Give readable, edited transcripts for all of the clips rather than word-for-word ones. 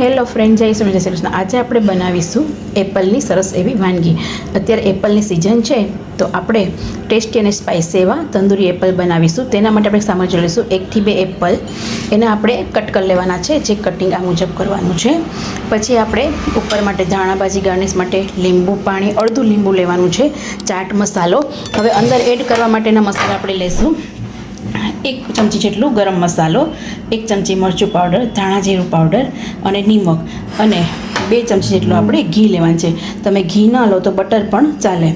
Hello friend, જય શ્રી કૃષ્ણ. આજે આપણે બનાવીશું એપલની સરસ એવી વાનગી. અત્યારે એપલની સિઝન છે તો આપણે ટેસ્ટી અને સ્પાઇસી એવા તંદૂરી એપલ બનાવીશું. તેના માટે આપણે સામગ્રી લઈશું 1 થી 2 એપલ. એને આપણે કટ કરી લેવાના છે, જે કટિંગ આ મુજબ કરવાનું છે. પછી આપણે ઉપર માટે ધાણાભાજી ગાર્નિશ માટે લીંબુ પાણી, અડધું લીંબુ લેવાનું છે. ચાટ મસાલો. હવે અંદર એડ કરવા માટેના મસાલા આપણે લઈશું 1 ચમચી જેટલું ગરમ મસાલો, 1 ચમચી મરચું પાવડર, ધાણા જીરું પાવડર અને નિમક, અને 2 ચમચી જેટલું આપણે ઘી લેવાનું છે. તમે ઘી ન લો તો બટર પણ ચાલે.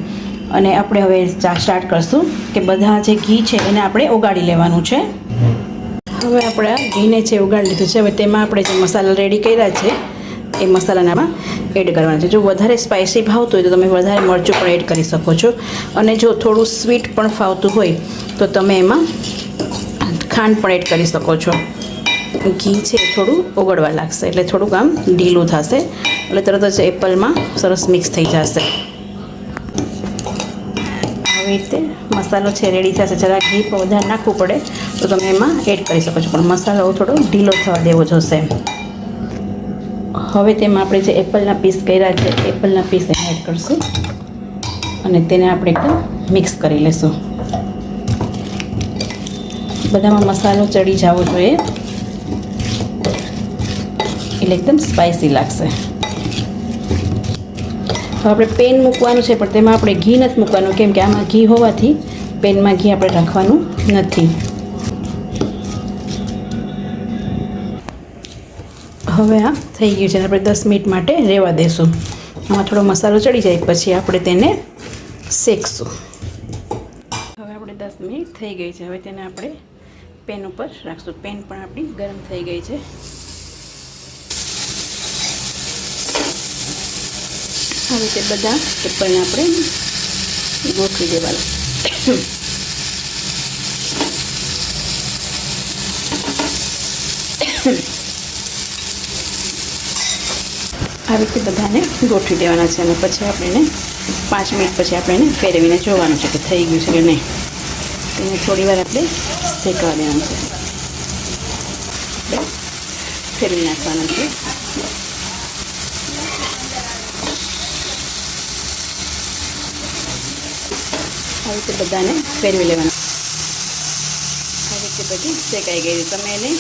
અને આપણે હવે સ્ટાર્ટ કરશું કે બધા જે ઘી છે એને આપણે ઓગાળી લેવાનું છે. હવે આપણે આ ઘીને છે ઓગાળી લીધું છે. હવે તેમાં આપણે જે મસાલા રેડી કર્યા છે એ મસાલાનામાં એડ કરવાના છે. જો વધારે સ્પાઇસી ભાવતું હોય તો તમે વધારે મરચું પણ એડ કરી શકો છો, અને જો થોડું સ્વીટ પણ ફાવતું હોય તો તમે એમાં ખાંડ પણ એડ કરી શકો છો. ઘી છે થોડું ઓગળવા લાગશે એટલે થોડુંક આમ ઢીલું થશે, એટલે તરત જ એપલમાં સરસ મિક્સ થઈ જશે. આવી રીતે મસાલો છે રેડી થશે. જરા ઘી પણ વધારે નાખવું પડે તો તમે એમાં એડ કરી શકો છો, પણ મસાલો થોડો ઢીલો થવા દેવો જોશે. હવે તેમાં આપણે જે એપલના પીસ કર્યા છે એપલના પીસ એડ કરીશું અને તેને આપણે એકદમ મિક્સ કરી લઈશું. બધામાં મસાલો ચડી જવો જોઈએ એટલે એકદમ સ્પાઇસી લાગશે. હવે આપણે પેન મૂકવાનું છે, પણ તેમાં આપણે ઘી નથી મૂકવાનું, કેમ કે આમાં ઘી હોવાથી પેનમાં ઘી આપણે રાખવાનું નથી. હવે આ થઈ ગયું છે, આપણે 10 મિનિટ માટે રહેવા દઈશું. આમાં થોડો મસાલો ચડી જાય પછી આપણે તેને શેકશું. હવે આપણે 10 મિનિટ થઈ ગઈ છે. હવે તેને આપણે પેન ઉપર રાખશું. પેન પણ આપણી ગરમ થઈ ગઈ છે. હવે તે બધા એપલને આપણે ગોઠવી દેવાનું. આવી રીતે બધાને ગોઠવી દેવાના છે, અને પછી આપણે એને 5 મિનિટ પછી આપણે એને ફેરવીને જોવાનું છે કે થઈ ગયું છે કે નહીં. એને થોડી વાર આપણે શેકવા દેવાનું છે. ફેરવી નાખવાનું છે. આવી રીતે બધાને ફેરવી લેવાના. આવી રીતે બધી શેકાઈ ગઈ. તમે એને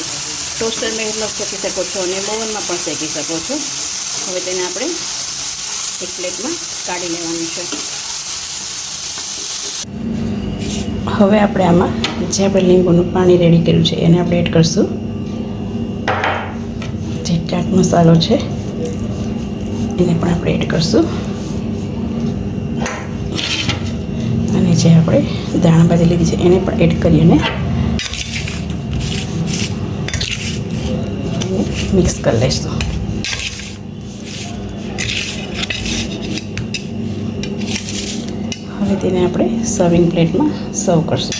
ટોસ્ટરમાં એટલો શેકી શકો છો અને ઓવનમાં પણ શેકી શકો છો. હવે તેને આપણે એક પ્લેટમાં કાઢી લેવાનું છે. હવે આપણે આમાં જે આપણે લીંબુનું પાણી રેડી કર્યું છે એને આપણે એડ કરીશું. જે ચાટ મસાલો છે એને પણ આપણે એડ કરીશું, અને જે આપણે ધાણાભાજી લીધી છે એને પણ એડ કરી અને મિક્સ કરી લઈશું. હવે તેને આપણે સર્વિંગ પ્લેટમાં સર્વ કરશું.